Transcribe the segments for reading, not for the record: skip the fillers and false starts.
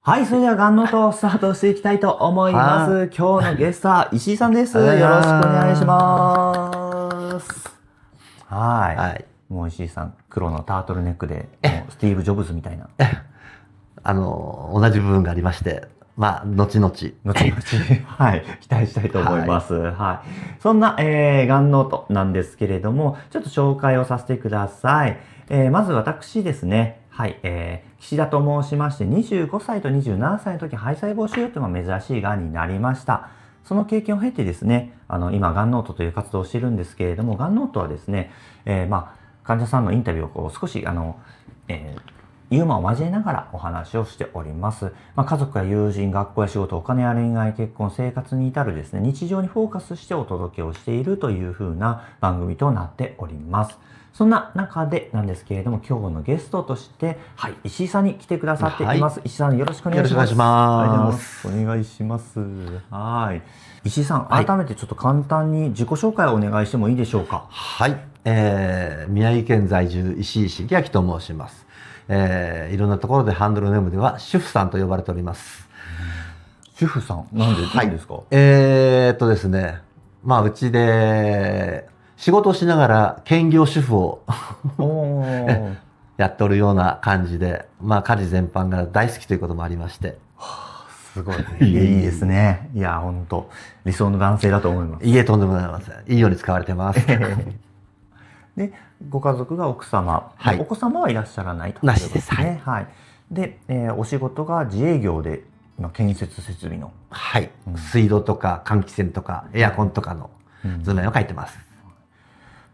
はい、それではガンノートをスタートしていきたいと思います。今日のゲストは石井さんです。よろしくお願いします。はい。もう石井さん、黒のタートルネックで、もうスティーブ・ジョブズみたいな。同じ部分がありまして、まあ、後々。はい、期待したいと思います。はい。そんな、ガンノートなんですけれども、ちょっと紹介をさせてください。まず私ですね。はい、岸田と申しまして、25歳と27歳の時、肺細胞腫瘍というのが珍しい癌になりました。その経験を経てですね、今、ガンノートという活動をしているんですけれども、ガンノートはですね、患者さんのインタビューをこう少し、ユーモアを交えながらお話をしております。家族や友人、学校や仕事、お金や恋愛、結婚、生活に至るですね、日常にフォーカスしてお届けをしているという風な番組となっております。そんな中でなんですけれども、今日のゲストとして、はい、石井さんに来てくださっています。石井さん、よろしくお願いします。よろしくお願いします。お願いします。はい。石井さん、改めてちょっと簡単に自己紹介をお願いしてもいいでしょうか。はい。宮城県在住、石井茂明と申します。いろんなところでハンドルネームでは主婦さんと呼ばれております。主婦さん、なんですか？ですね、まあうちで仕事をしながら兼業主婦をやっておるような感じで、まあ家事全般が大好きということもありまして。すごい。いいですね。いや、本当理想の男性だと思います。いえ、とんでもございません。いいように使われてます。で、ご家族が奥様、お子様はいらっしゃらないということですね。はい。で、お仕事が自営業で、建設設備の。はい。水道とか換気扇とかエアコンとかの図面を描いてます。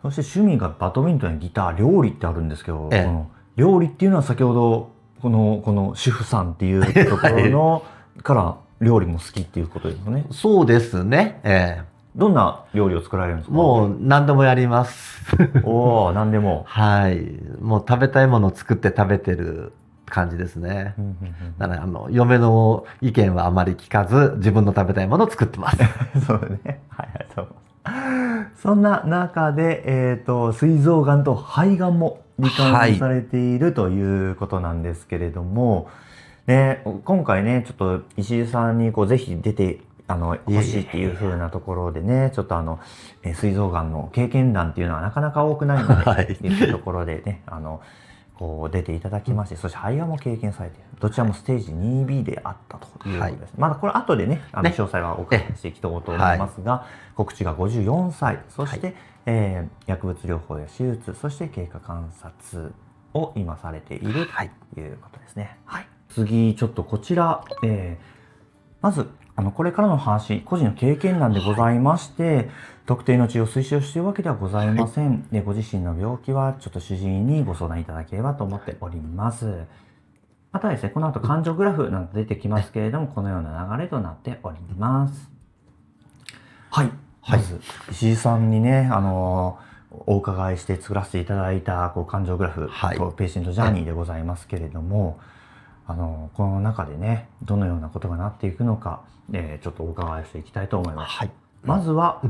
そして趣味がバドミントンやギター、料理ってあるんですけど、この料理っていうのは先ほど、この主婦さんっていうところのから料理も好きっていうことですね。そうですね。どんな料理を作られるんですか？もう何でもやります。おお、何でも。はい。もう食べたいものを作って食べてる感じですね。だから嫁の意見はあまり聞かず、自分の食べたいものを作ってます。そうね。はい、ありがとうございます。そんな中で、膵臓がんと肺がんも罹患されているということなんですけれども、今回ね、ちょっと石井さんにぜひ出て欲しいっていう風なところでね、ちょっと膵臓がんの経験談っていうのはなかなか多くないので、っていうところでね、出ていただきまして、そして肺がんも経験されている。どちらもステージ 2B であったということです。まだこれ後でね、詳細はお伺いしていきたいと思いますが、告知が54歳、そして、薬物療法や手術、そして経過観察を今されているということですね。はい。次、ちょっとこちら、まず、これからの話、個人の経験談でございまして、特定の治療を推奨しているわけではございません。で、ご自身の病気はちょっと主治医にご相談いただければと思っております。またですね、この後感情グラフなんて出てきますけれども、このような流れとなっております。はい。まず、石井さんにね、お伺いして作らせていただいた感情グラフとペーシェントジャーニーでございますけれども、この中でね、どのようなことがなっていくのか、ちょっとお伺いしていきたいと思います。まずは、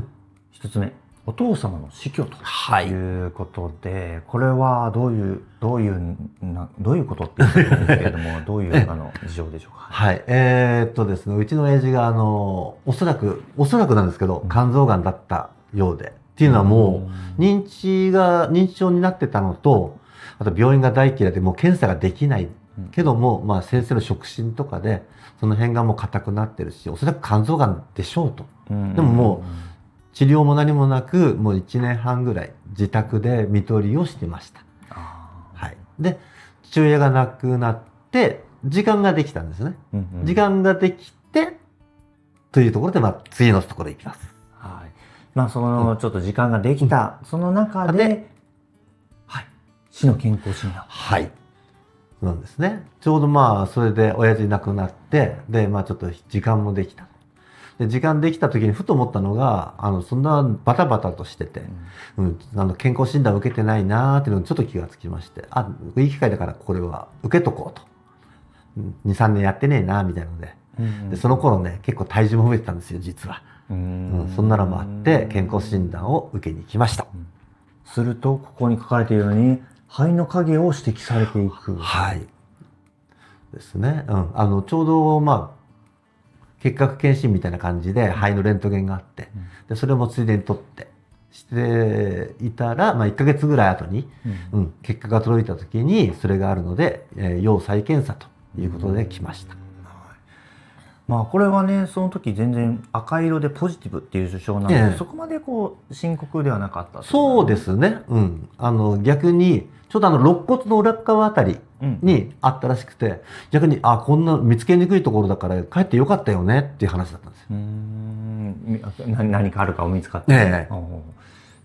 一つ目、お父様の死去ということで、これはどういうことって言うんですけれども、どういう事情でしょうか。はい。ですね、うちの親父がおそらくなんですけど、肝臓がんだったようで、っていうのはもう、認知症になってたのと、あと病院が大嫌いでもう検査ができないけども、まあ先生の触診とかで、その辺がもう硬くなってるし、おそらく肝臓がんでしょうと。でももう、治療も何もなく、もう1年半ぐらい自宅で看取りをしてました。はい。で、父親が亡くなって、時間ができたんですね。時間ができて、というところで、まあ次のところに行きます。はい。まあちょっと時間ができた、その中で、はい。死の健康診断。はい。そうなんですね。ちょうどまあ、それで親父亡くなって、で、まあちょっと時間もできた。で、時間できた時にふと思ったのが、そんなバタバタとしてて、健康診断受けてないなーっていうのにちょっと気がつきまして、いい機会だからこれは受けとこうと。2、3年やってねえなーみたいなので。で、その頃ね、結構体重も増えてたんですよ、実は。そんなのもあって、健康診断を受けに来ました。すると、ここに書かれているように、肺の影を指摘されていく。はい。ですね。ちょうど、結核検診みたいな感じで肺のレントゲンがあって、でそれもついでに取ってしていたら、1ヶ月ぐらい後に、結果が届いた時にそれがあるので、要再検査ということで来ました。これはね、その時全然赤色でポジティブっていう受賞なので、そこまでこう深刻ではなかった、そうですね。逆にちょうど肋骨の裏側あたりにあったらしくて、逆にこんな見つけにくいところだから帰ってよかったよねっていう話だったんですよ。何かあるかを見つかって、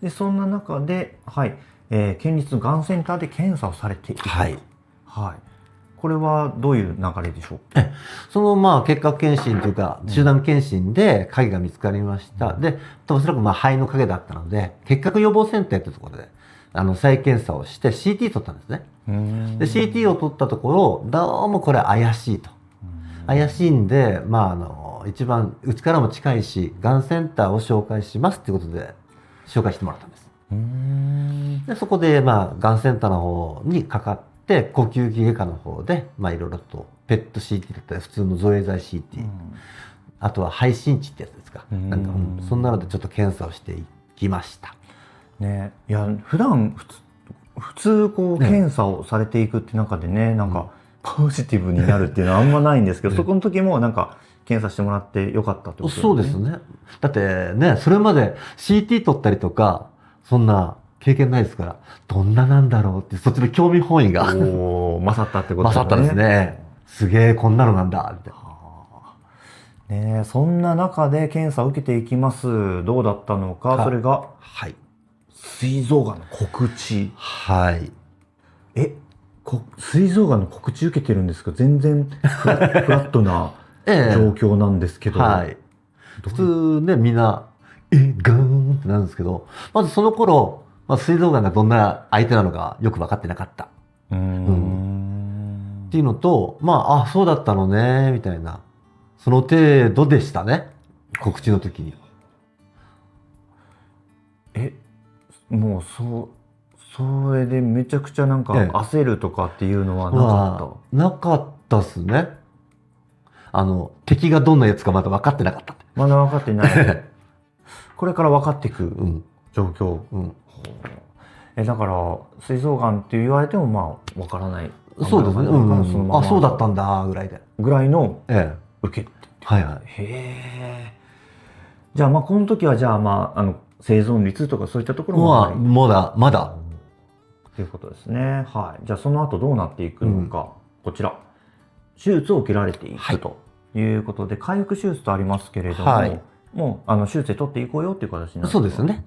でそんな中で、県立のがんセンターで検査をされていると。これはどういう流れでしょう？その結核検診というか集団検診で影が見つかりました。でおそらく肺の影だったので結核予防センターというところで再検査をして CT 取ったんですね。で CT を取ったところどうもこれ怪しいと。怪しいんで一番うちからも近いしがんセンターを紹介しますということで紹介してもらったんです。でそこでがんセンターの方にかかって呼吸器外科の方でいろいろとペット CT だったり普通の造影剤 CT、あとは肺新値ってやつですか、そんなのでちょっと検査をしていきましたね。いや普段普通こう検査をされていくって中でね、ポジティブになるっていうのはあんまないんですけど、そこの時も検査してもらってよかったってことですね。そうですね。だってね、それまで CT 取ったりとかそんな経験ないですから、どんななんだろうってそっちの興味本位が勝ったってことですね。勝ったですね。すげえこんなのなんだって。ね、そんな中で検査を受けていきます。どうだったのか、それが膵臓がんの告知。膵臓がんの告知受けてるんですか？全然フラットな状況なんですけど。普通ね、みんなガーンってなるんですけど、まずその頃膵臓がんがどんな相手なのかよく分かってなかった。っていうのと、そうだったのね、みたいな。その程度でしたね。告知の時に。もうそれでめちゃくちゃ焦るとかっていうのはなかった？なかったっすね。敵がどんなやつかまだ分かってなかった。まだ分かってない。これから分かっていく状況。だから膵臓がんって言われても分からない。そうですね。そうだったんだぐらいで。ぐらいの受けて。じゃあこの時は生存率とかそういったところもまだということですね。じゃあその後どうなっていくのか、こちら手術を受けられていくということで、回復手術とありますけれども、もう手術で取っていこうよっていう形になる。そうですね。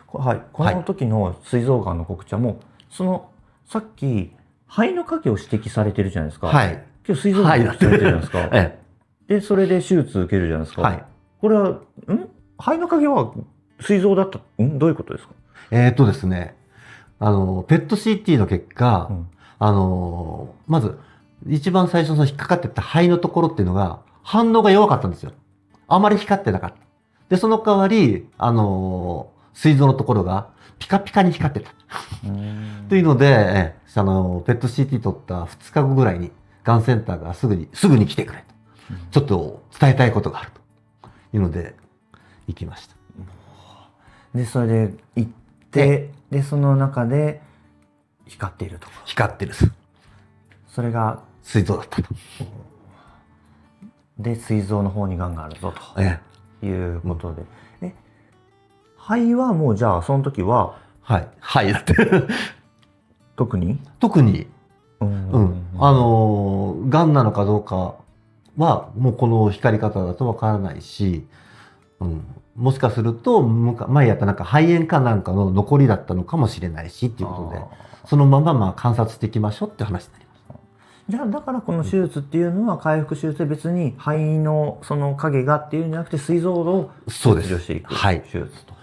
この時の膵臓がんの告知はもうさっき肺の影を指摘されてるじゃないですか。今日膵臓がんの告知されてるじゃないですか。でそれで手術受けるじゃないですか。これは肺の影は膵臓だった。どういうことですか？ですね、ペット CT の結果、まず一番最初の引っかかってた肺のところっていうのが反応が弱かったんですよ。あまり光ってなかった。でその代わり膵臓のところがピカピカに光ってたというので、ペット CT 取った2日後ぐらいにがんセンターがすぐに来てくれと、ちょっと伝えたいことがあるというので行きました。でそれで行って、でその中で光っていると。光ってる。それが膵臓だったと。で膵臓の方にがんがあるぞということで、肺はもうじゃあその時はだって特にがんなのかどうかはもうこの光り方だとわからないし、もしかすると前やった肺炎かなんかの残りだったのかもしれないしっていうことで、そのまま観察していきましょうって話になります。じゃあだからこの手術っていうのは回復手術で別に肺のその影がっていうんじゃなくて膵臓を切除していく手術と。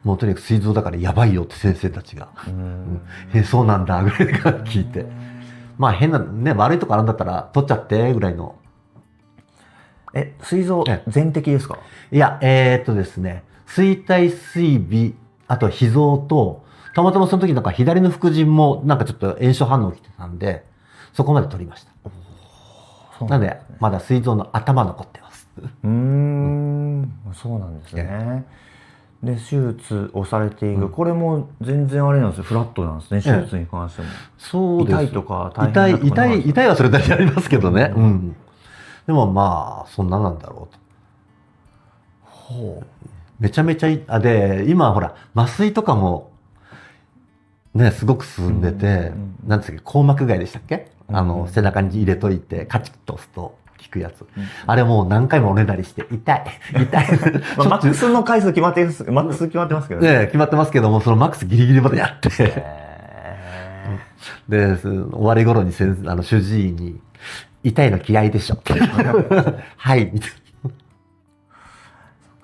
もうとにかく膵臓だからやばいよって先生たちがそうなんだぐらいから聞いて、変なね悪いとこあるんだったら取っちゃってぐらいの。膵臓全摘ですか？いやですね、膵体膵尾あと脾臓とたまたまその時左の副腎もちょっと炎症反応起きてたんでそこまで取りました。そうなんで、まだ膵臓の頭残ってます。そうなんですね。で、手術をされている、これも全然あれなんですよ、フラットなんですね、手術に関しても。そうです。痛いとか大変だとか痛いはそれだけありますけどね。でもまあ、そんななんだろうと。めちゃめちゃで、今ほら、麻酔とかも、ね、すごく進んでて、なんですか、硬膜外でしたっけ？背中に入れといて、カチッと押すと効くやつ。あれもう何回もおねだりして、痛い。マックスの回数決まってますけどね。決まってますけども、そのマックスギリギリまでやって、で、終わり頃に主治医に、痛いの嫌いでしょ。はい、みたいな。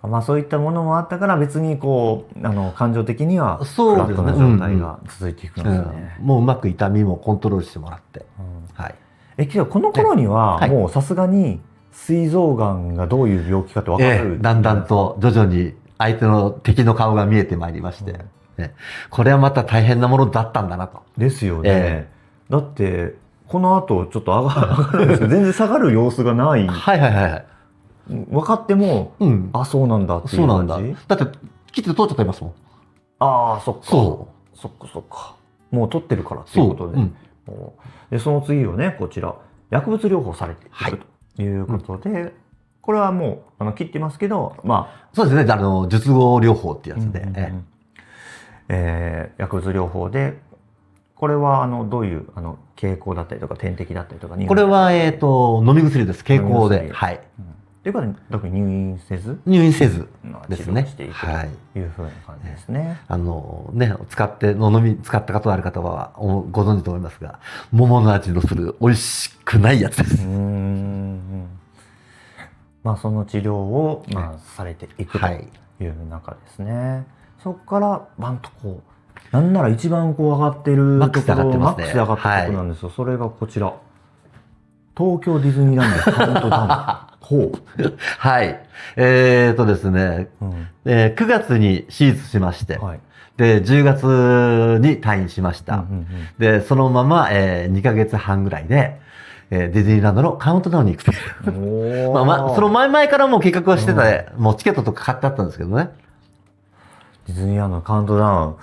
まあそういったものもあったから別にこう感情的にはフラットな状態が続いていくんですね。もううまく痛みもコントロールしてもらって。はい。けどこの頃にはもうさすがに膵臓がんがどういう病気かって分かる、だんだんと徐々に相手の敵の顔が見えてまいりまして、これはまた大変なものだったんだなと。ですよね。だってこの後ちょっと上がるんですけど全然下がる様子がない。はいはいはい。分かっても、あ、そうなんだっていう感じ。そうなんだ。だって切って取っちゃってますもん。ああ、そっか。そっか。もう取ってるからっていうことで。で、その次をね、こちら、薬物療法されているということで、これはもう、切ってますけど、まあ。そうですね、術後療法ってやつで。薬物療法で、これは、どういう、経口だったりとか、点滴だったりとか、これは、飲み薬です。経口で。はい。ということで、特に入院せずですね。していくというふうな感じですね。使ったことある方はご存知と思いますが、桃の味のする美味しくないやつです。まあその治療をされていくという中ですね。そこからバンとこう、なんなら一番こう上がってるマックスで上がってますね。マックスで上がったところなんですよ。それがこちら。東京ディズニーランドカウントダウン。はい。ですね、9月に手術しまして、で、10月に退院しました。で、そのまま、2ヶ月半ぐらいで、ディズニーランドのカウントダウンに行くという。その前からもう計画はしてた、もうチケットとか買ってあったんですけどね。ディズニーランドのカウントダウン。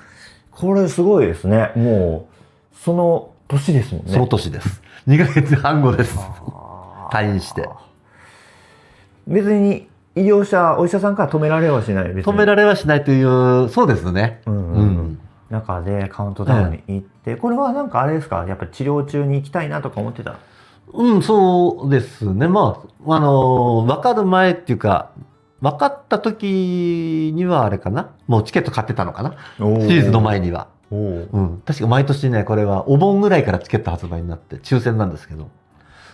これすごいですね。もう、その年ですもんね。その年です。2ヶ月半後です。退院して。別にお医者さんから止められはしない。止められはしないという、そうですね。中でカウントダウンに行って、これはなんかあれですか、やっぱり治療中に行きたいなとか思ってた？そうですね。まあ、分かる前っていうか、分かった時にはあれかな。もうチケット買ってたのかな。シリーズの前には。確か毎年ね、これはお盆ぐらいからチケット発売になって、抽選なんですけど、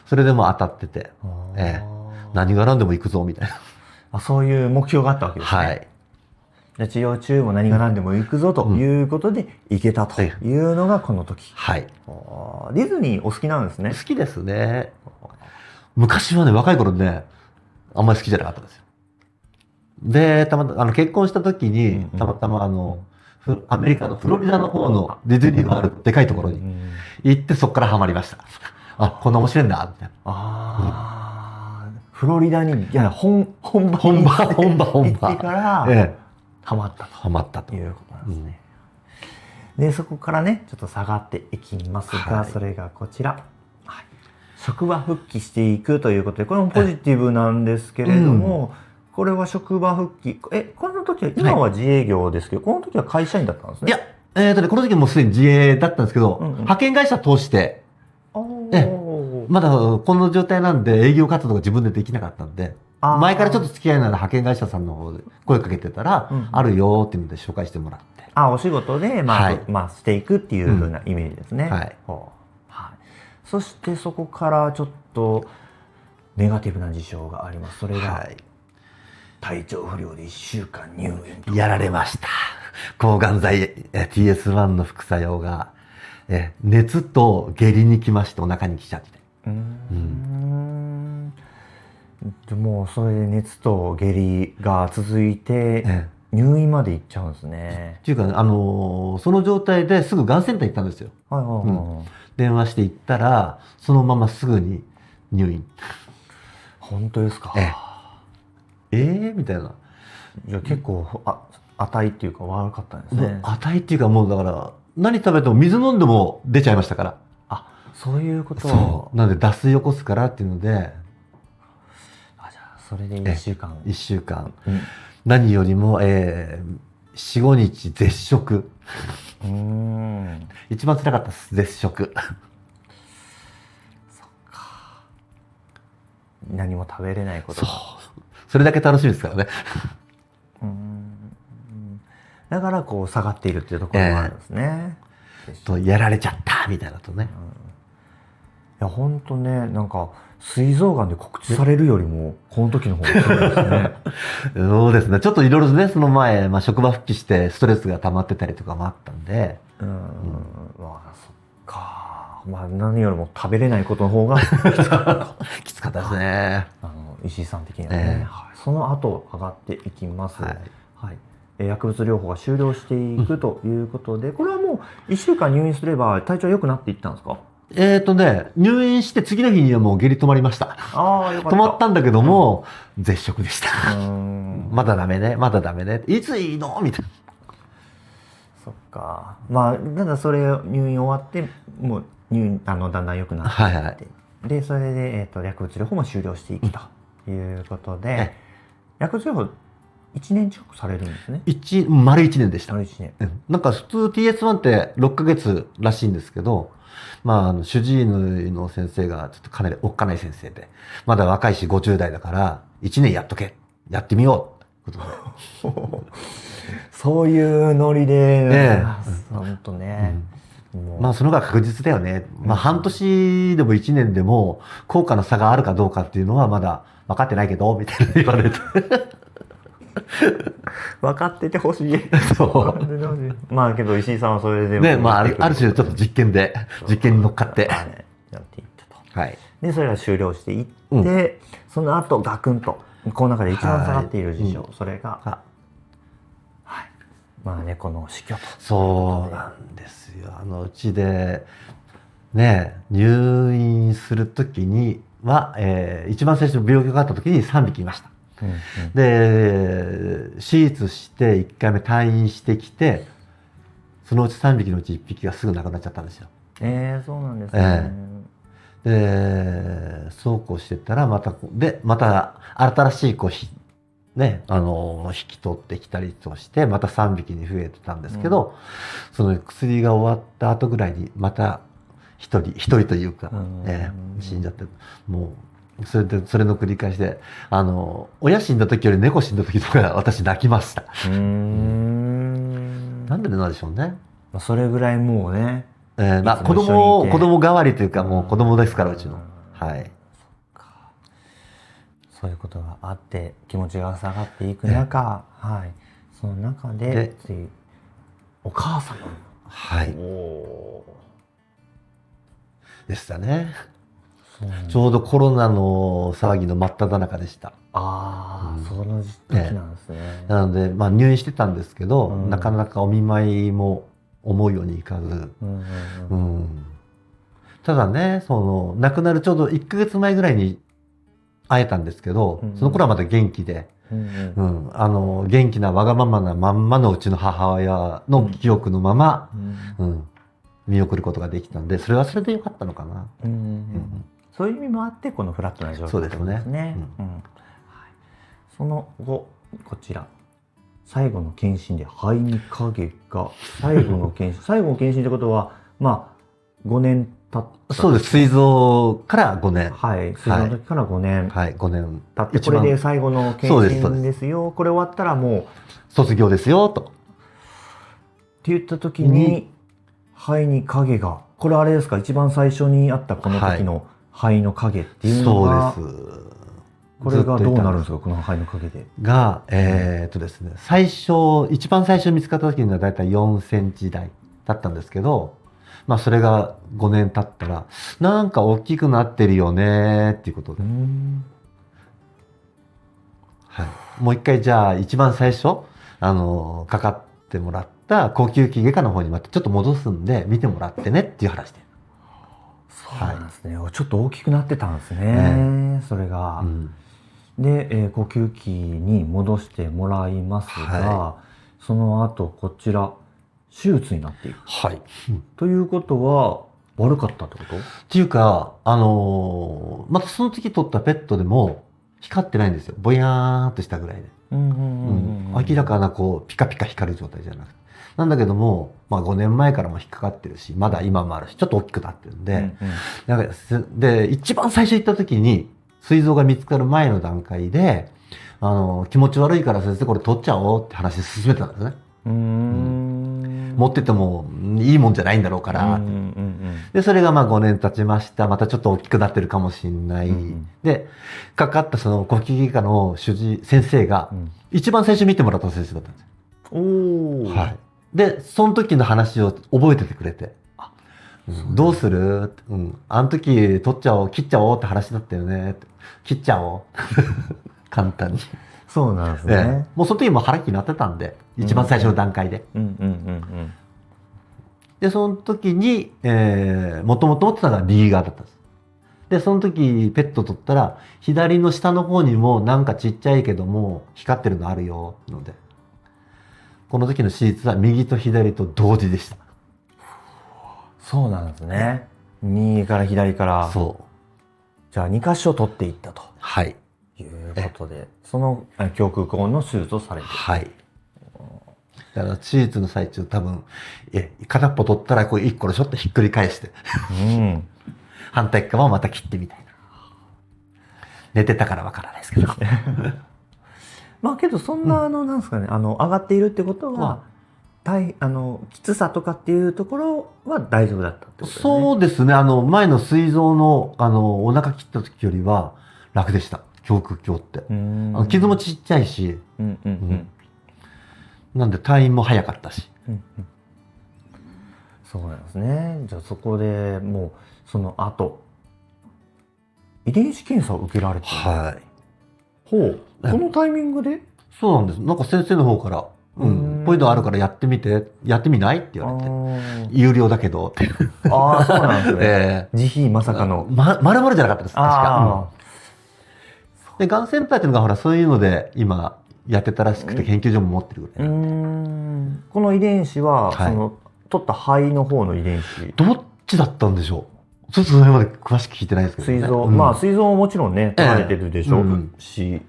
それでも当たってて、何が何でも行くぞみたいな。そういう目標があったわけですね。はい。で治療中も何が何でも行くぞということで行けたというのがこの時。はい。ディズニーお好きなんですね。好きですね。昔はね、若い頃ね、あんまり好きじゃなかったんですよ。で、結婚した時に、たまたまアメリカのフロリダの方のディズニーがあるでかいところに行って、そこからハマりました。あ、こんな面白いんだ、みたいな。フロリダに、いや、本場行ってから、ハマったということなんですね。で、そこからね、ちょっと下がっていきますが、それがこちら。職場復帰していくということで、これもポジティブなんですけれども、これは職場復帰。この時は、今は自営業ですけど、この時は会社員だったんですね。いや、この時もうすでに自営だったんですけど、派遣会社通して、まだこの状態なんで営業活動が自分でできなかったんで、前からちょっと付き合いのある派遣会社さんの方で声かけてたら、あるよっていうので紹介してもらって。お仕事で、していくっていう風なイメージですね。はい。そしてそこからちょっとネガティブな事象があります。それが、体調不良で1週間入院。やられました。抗がん剤 TS1 の副作用が、熱と下痢に来まして、お腹に来ちゃって。でもそれで熱と下痢が続いて、入院まで行っちゃうんですね。っていうか、その状態ですぐがんセンター行ったんですよ。電話して行ったら、そのまますぐに入院。本当ですか。みたいな。じゃあ結構値っていうか悪かったんですね。値っていうかもうだから何食べても水飲んでも出ちゃいましたから。そういうこと。そうなんで脱水起こすからっていうので。じゃあそれで1週間。1週間。何よりも、4、5日絶食。一番辛かったです、絶食。そっか。何も食べれないことが。それだけ楽しみですからね。だからこう下がっているっていうところもあるんですね。とやられちゃったみたいなとね。いや本当ね、なんか膵臓がんで告知されるよりもこの時の方が辛いですね。そうですね。ちょっといろいろね、その前、職場復帰してストレスが溜まってたりとかもあったんで。そっか。何よりも食べれないことの方がきつかった。きつかったですね。石井さん的にはね。その後上がっていきます。薬物療法が終了していくということで、これはもう1週間入院すれば体調良くなっていったんですか？入院して次の日にはもう下痢止まりました。よかった。止まったんだけども、絶食でした。まだダメね、まだダメね。いついいのみたいな。そっか。ただそれ入院終わって、もうだんだん良くなっていって、で、それで、薬物療法も終了していくということで、薬物療法1年近くされるんですね。丸1年でした。丸1年。なんか普通 TS1 って6ヶ月らしいんですけど、主治医の先生がちょっとかなりおっかない先生で、まだ若いし50代だから、1年やっとけ、やってみようってことで。そういうノリで、本当ね。その方が確実だよね。半年でも1年でも効果の差があるかどうかっていうのはまだ分かってないけど、みたいな言われて。分かっててほしい。けど石井さんはそれでもある種ちょっと実験に乗っかってやっていったと。でそれが終了していって、その後ガクンとこの中で一番下がっている事象、それが猫の死去と。そうなんですよ。うちでね入院する時には、一番最初病気があった時に3匹いました。で手術して1回目退院してきて、そのうち3匹のうち1匹がすぐ亡くなっちゃったんですよ。そうなんですね。でそうこうしてたらまた新しい子引き取ってきたりとしてまた3匹に増えてたんですけど、その薬が終わった後ぐらいにまた一人というか、死んじゃって、もうそれの繰り返しで、親死んだ時より猫死んだ時とか私泣きました。なんでなんでしょうね。それぐらいもうね、子供代わりというか、もう子供ですからうちの。そういうことがあって気持ちが下がっていく中、その中でお母様でしたね。ちょうどコロナの騒ぎの真っ只中でした。その時なんですね。なので、入院してたんですけど、なかなかお見舞いも思うようにいかず、ただね、亡くなるちょうど1ヶ月前ぐらいに会えたんですけど、その頃はまだ元気で、元気なわがままなまんまのうちの母親の記憶のまま、見送ることができたんで、それはそれでよかったのかな。そういう意味もあってこのフラットな状況ですね。その後こちら最後の検診で肺に影が最後の検診ってことは5年経った。そうです。膵臓から5年。膵臓の時から5年。5年経ってこれで最後の検診ですよ。これ終わったらもう卒業ですよと。って言った時に肺に影が、これあれですか、一番最初にあったこの時の肺の影っていうのが、そうです。これがどうなるんですか、この肺の影で。が、ですね、一番最初に見つかった時にはだいたい4センチ台だったんですけど、それが5年経ったら、なんか大きくなってるよねっていうことで。もう一回じゃあ一番最初、かかってもらった呼吸器外科の方にまたちょっと戻すんで見てもらってねっていう話で。そうなんですね。ちょっと大きくなってたんですね。それが。で、呼吸器に戻してもらいますが、その後こちら手術になっていく。はい。ということは悪かったってこと？っていうか、またその時取ったペットでも光ってないんですよ。ぼやーんとしたぐらいで。明らかなこうピカピカ光る状態じゃなくて。なんだけども、まあ5年前からも引っかかってるし、まだ今もあるし、ちょっと大きくなってるんで、なんかで、一番最初行った時に、膵臓が見つかる前の段階で、気持ち悪いから先生これ取っちゃおうって話進めてたんですね。持っててもいいもんじゃないんだろうから。で、それがまあ5年経ちました。またちょっと大きくなってるかもしれない。で、かかったその呼吸器科の先生が、一番最初見てもらった先生だったんですよ。はい。で、その時の話を覚えててくれて。どうする？あの時取っちゃおう、切っちゃおうって話だったよね。切っちゃおう。簡単に。そうなんですね。もうその時も腹気になってたんで、一番最初の段階で。で、その時に、もともと持ってたのが右側だったんです。で、その時ペット取ったら、左の下の方にもなんかちっちゃいけども、光ってるのあるよ、ので。この時の手術は右と左と同時でした。そうなんですね。右から左から。そう。じゃあ2箇所取っていったと。はい。いうことで、その胸腔孔の手術をされている。はい。だから手術の最中多分、片っぽ取ったらこう1個のちょっとひっくり返して、反対側をまた切ってみたいな。寝てたからわからないですけど。まあけどそんななんですかね、上がっているってことは、きつさとかっていうところは大丈夫だったってことですね。そうですね。前の膵臓のお腹切った時よりは楽でした。胸腔鏡って。傷もちっちゃいし、なんで退院も早かったし。そうなんですね。じゃあそこでもうその後遺伝子検査を受けられて、はい。ほう。このタイミングで？そうなんです。なんか先生の方から、こういうのあるからやってみて、やってみないって言われて、有料だけどって。ああ、そうなんですね。自費まさかの。まるまるじゃなかったです。確か。で、がんセンターっていうのがほらそういうので今やってたらしくて研究所も持ってるぐらい。この遺伝子は、その取った肺の方の遺伝子。どっちだったんでしょう。ちょっとそれまで詳しく聞いてないですけどね。膵臓、まあ膵臓ももちろんね取られてるでしょうし、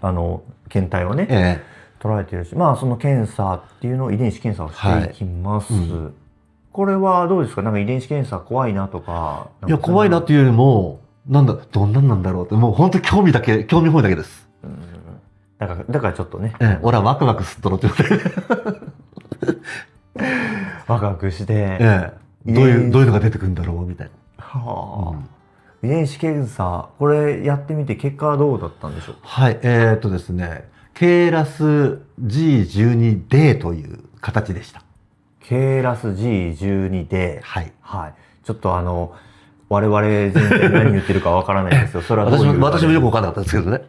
検体はね、取られてるし、まあその検査っていうのを遺伝子検査をしていきます。これはどうですか？なんか遺伝子検査怖いなとか。いや怖いなっていうよりも、どんなんなんだろうって、もう本当興味本位だけです。だからちょっとね。俺はワクワクすっとろってワクワクして、どういうのが出てくるんだろうみたいな。遺伝子検査、これやってみて結果はどうだったんでしょう？はい、ですね、KRAS G12D という形でした。KRAS G12D。はい。はい。ちょっと我々全然何言ってるかわからないんですよ。それは私もよくわからなかったですけどね。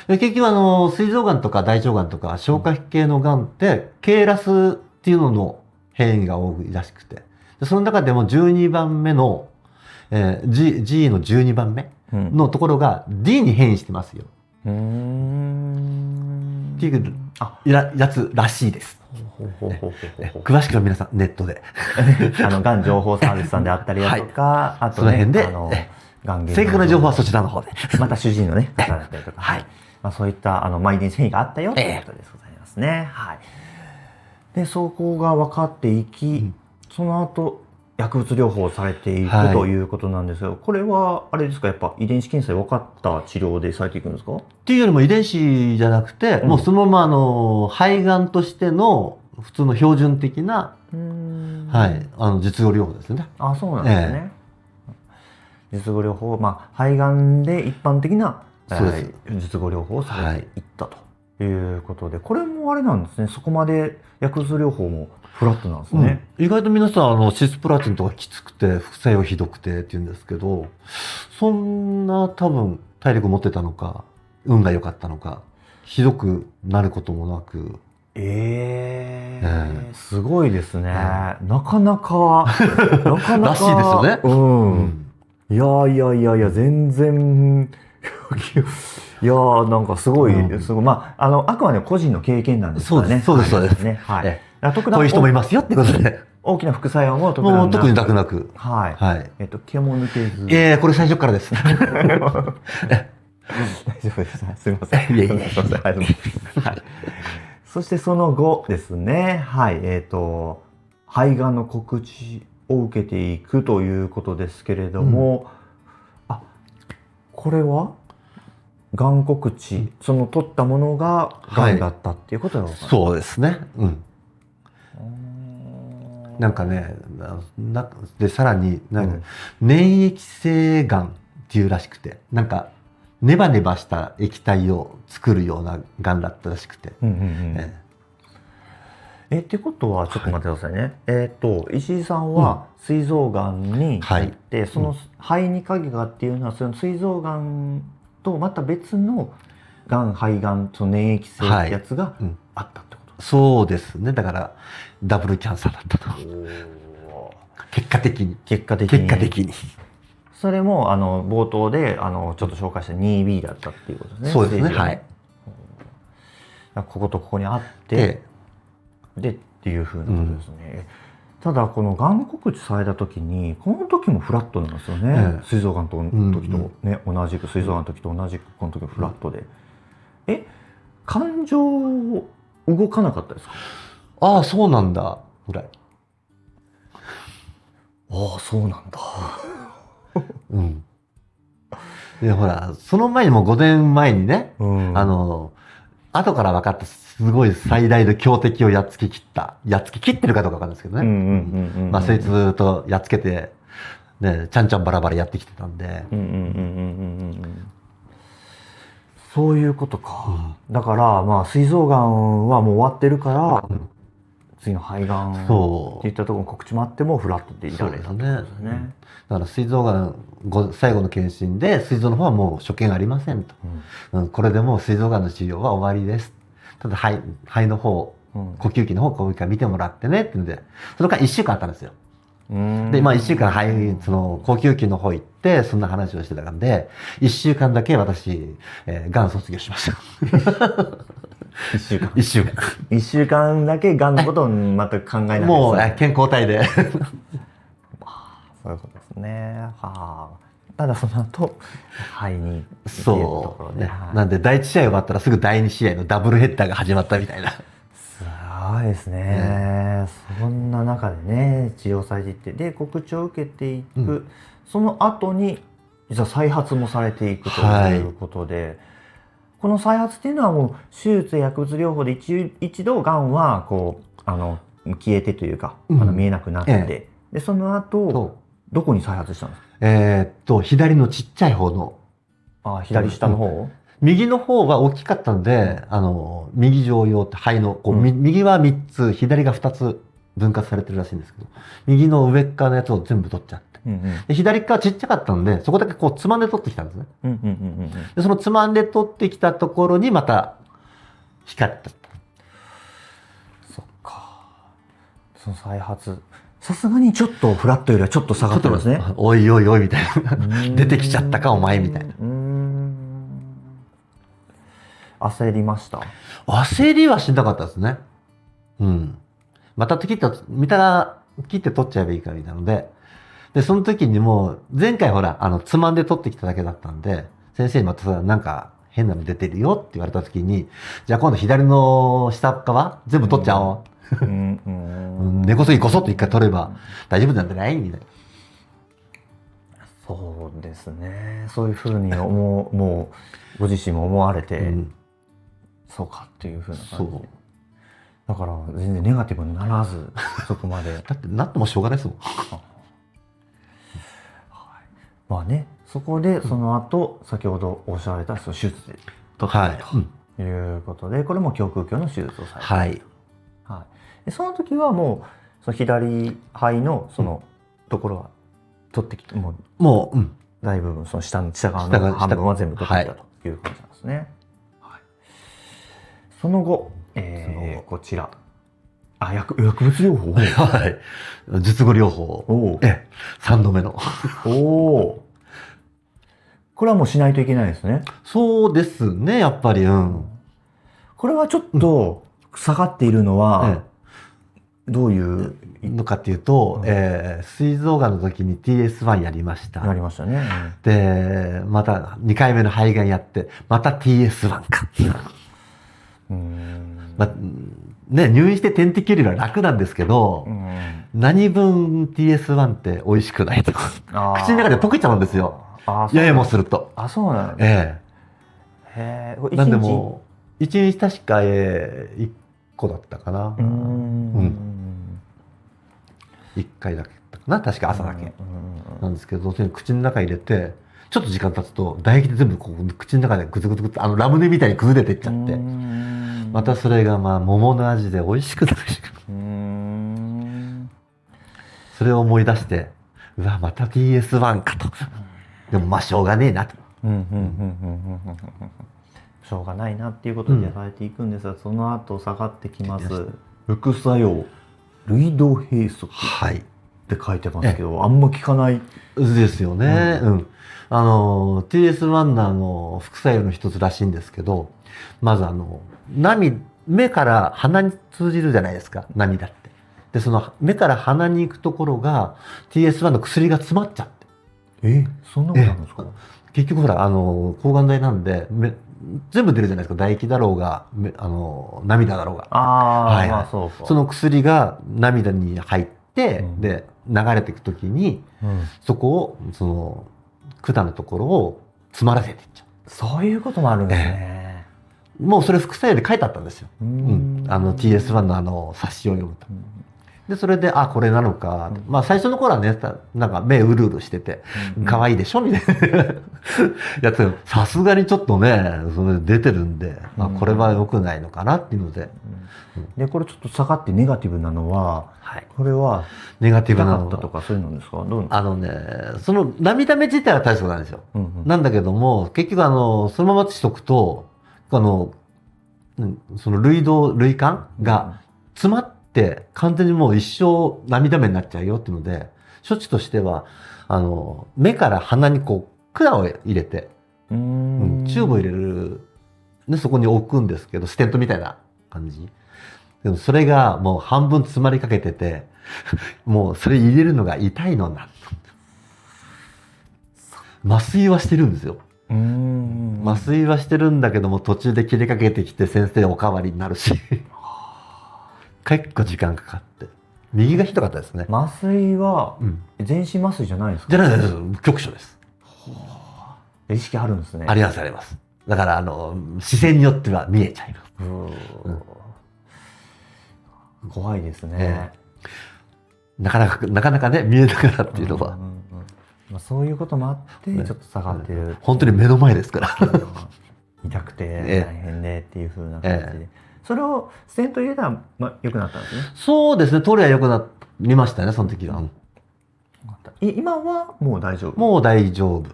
で結局膵臓がんとか大腸がんとか消化器系のがんって KRAS っていうのの変異が多いらしくて、その中でも12番目の、G の12番目のところが D に変異してますよ。っていうやつらしいです。詳しくは皆さんネットでがん情報サービスさんであったりだとか、あとね、正確な情報はそちらの方で、また主治医のね方だったりとか、そういった遺伝子変異があったよということでございますね。はい。でそこが分かっていき、その後薬物療法をされていくということなんですが、これはあれですか、やっぱ遺伝子検査で分かった治療でされていくんですか？っていうよりも遺伝子じゃなくて、もうそのまま肺がんとしての普通の標準的な、実用療法ですね。あ、そうなんですね。実後療法、肺がんで一般的な術後療法をされていったということで、これもあれなんですね。そこまで薬物療法もフラットなんですね。意外と皆さんシスプラチンとかきつくて副作用ひどくてって言うんですけど、そんな多分体力持ってたのか運が良かったのかひどくなることもなく。すごいですね。なかなからしいですよね。いやいやいやいや、全然、いやーなんかすごい、すごい。まあ、あくまで個人の経験なんですからね。そうです、そうです。ね。はい。こういう人もいますよってことで。大きな副作用も特になくなく。はい。はい。毛も抜けず。これ最初からです。大丈夫です。すみません。いえいえ。すみません。はい。そしてその後ですね。はい。肺がんの告知を受けていくということですけれども、これはがん告知、その取ったものががんだったっていうことなのかな。そうですね。うん。なんかね、で、さらに、粘液性がんっていうらしくて、なんか、ネバネバした液体を作るようながんだったらしくて。ってことは、ちょっと待ってくださいね。石井さんは、膵臓がんに入って、その肺に影がっていうのは、その膵臓がんとまた別のがん、肺がんと粘液性ってやつがあったってこと、そうですね。だから、ダブルキャンサーだったと。結果的に。それも、冒頭で、ちょっと紹介した 2B だったっていうことですね。そうですね。はい。こことここにあって、で、っていうふうなことですね。ただ、このがん告知された時に、この時もフラットなんですよね。膵臓がんの時とね、同じく、膵臓がんの時と同じく、この時もフラットで。感情動かなかったですか？ああ、そうなんだ、ぐらい。ああ、そうなんだ。うん。で、ほら、その前にも5年前にね、後から分かったすごい最大の強敵をやっつけ切ってるかどうかわかんないですけどね。まあ、そいつとやっつけて、ね、ちゃんちゃんバラバラやってきてたんで。そういうことか。だから、まあ、膵臓がんはもう終わってるから、次の肺がんっていったところの告知もあってもフラットでいられたってことですね。だから膵臓がん最後の検診で膵臓の方はもう所見ありませんと、これでもう膵臓がんの治療は終わりです。ただ肺の方、呼吸器の方、こう見てもらってねってんで、その間1週間あったんですよ。で、まあ1週間その呼吸器の方行ってそんな話をしてたんで、1週間だけ私、がん卒業しました。1週間だけがんのことを全く考えない。もう健康体で。そういうことですね。ただその後、肺にっていうところで。なんで第1試合終わったらすぐ第2試合のダブルヘッダーが始まったみたいな。すごいですね。そんな中でね、治療されていって、で、告知を受けていく。その後に、実は再発もされていくということで、この再発っていうのはもう手術や薬物療法で一度がんはこう消えてというか見えなくなって、でその後どこに再発したんですか？左のちっちゃい方の左下の方、右の方は大きかったので、右上用って肺の右は3つ左が2つ分割されてるらしいんですけど、右の上側のやつを全部取っちゃって。で左側ちっちゃかったので、そこだけこうつまんで取ってきたんですね。でそのつまんで取ってきたところにまた光った。そっか。その再発、さすがにちょっとフラットよりはちょっと下がってますね。おいおいおいみたいな。出てきちゃったかお前みたいな。焦りました？焦りはしなかったですね。また切って取っちゃえばいいかみたいなので。で、その時にもう、前回ほら、つまんで取ってきただけだったんで、先生にまたさ、なんか変なの出てるよって言われた時に、じゃあ今度左の下側全部取っちゃおう。根こそぎこそっと一回取れば大丈夫なんじゃないみたいな。そうですね。そういうふうにもう、ご自身も思われて、そうかっていうふうな感じで。だから、全然ネガティブにならず、そこまで。だってなってもしょうがないですもん。まあね、そこでその後、先ほどおっしゃられた手術で取ったということで、これも胸腔鏡の手術をされた。でその時はもうその左肺のそのところは取ってきて、もう大部分その下側の半分は全部取ってきたという感じなんですね。その後、こちら。薬物療法、術後療法。3度目の。これはもうしないといけないですね。そうですね、やっぱり。これはちょっと下がっているのは、どういうのかっていうと、膵臓がんの時に TS1 やりました。やりましたね。で、また2回目の肺がんやって、また TS1 か。ね、入院して点滴よりは楽なんですけど、何分 TS1 って美味しくないと。口の中で溶けちゃうんですよ。ややもすると。あ、そうなんですね。なんでも、1日確か1個だったかな。1回だけだったかな、確か朝だけ。なんですけど、口の中入れて、ちょっと時間経つと唾液で全部こう口の中でグツグツグツラムネみたいに崩れていっちゃって、またそれが桃の味で美味しくなる。それを思い出して、うわまた TS1 かと。でもしょうがねえなと。しょうがないなっていうことでやられていくんですが、その後下がってきます。副作用涙道閉塞って書いてますけど、あんま聞かないですよね。TS1 の副作用の一つらしいんですけど、まず目から鼻に通じるじゃないですか、涙って。で、その目から鼻に行くところが TS1 の薬が詰まっちゃって。そんなことあるんですか？結局ほら、抗がん剤なんで、全部出るじゃないですか。唾液だろうが、涙だろうが。その薬が涙に入って、で、流れていくときに、そこを、管のところを詰まらせていっちゃう。そういうこともあるんですね。もうそれ副作用で書いてあったんですよ。TS1 の冊子を読むと。で、それで、これなのか。最初の頃はね、なんか目うるうるしてて、可愛いでしょみたいなやつ。さすがにちょっとね、それ出てるんで、これは良くないのかなっていうので。で、これちょっと下がってネガティブなのは、これは、ネガティブなのとかそういうのですか？その涙目自体は大したことないんですよ。なんだけども、結局そのまましとくと、その涙管が詰まって完全にもう一生涙目になっちゃうよっていうので、処置としては目から鼻にこう管を入れて、チューブを入れる、でそこに置くんですけど、ステントみたいな感じ。でもそれがもう半分詰まりかけてて、もうそれ入れるのが痛いのな。麻酔はしてるんですよ。麻酔はしてるんだけども、途中で切れかけてきて先生おかわりになるし結構時間かかって、右がひどかったですね。麻酔は全身麻酔じゃないですか？じゃないです。局所です。意識あるんですね。ありますあります。だから視線によっては見えちゃいます。怖いですね。なかなかね見えながらっていうのは。そういうこともあってちょっと下がってる。本当に目の前ですから。痛くて大変でっていう風な感じで。それをステント入れたら良くなったんですね。そうですね。通りは良くなりましたね、その時は。今はもう大丈夫？もう大丈夫。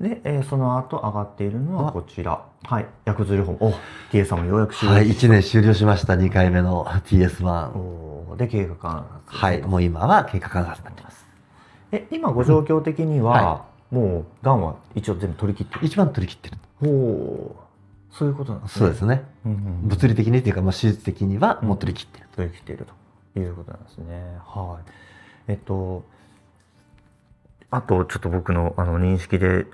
で、その後上がっているのはこちら。薬剤療法。TA さんもようやく終了。1年終了しました。2回目の TS1。で、経過観察。もう今は経過観察になってます。今ご状況的には、もう、がんは一応全部取り切ってる？一番取り切ってる。そういうことなんですね。そうですね。物理的にというか、手術的にはもう取り切ってる。取り切っているということなんですね。あと、ちょっと僕の認識で、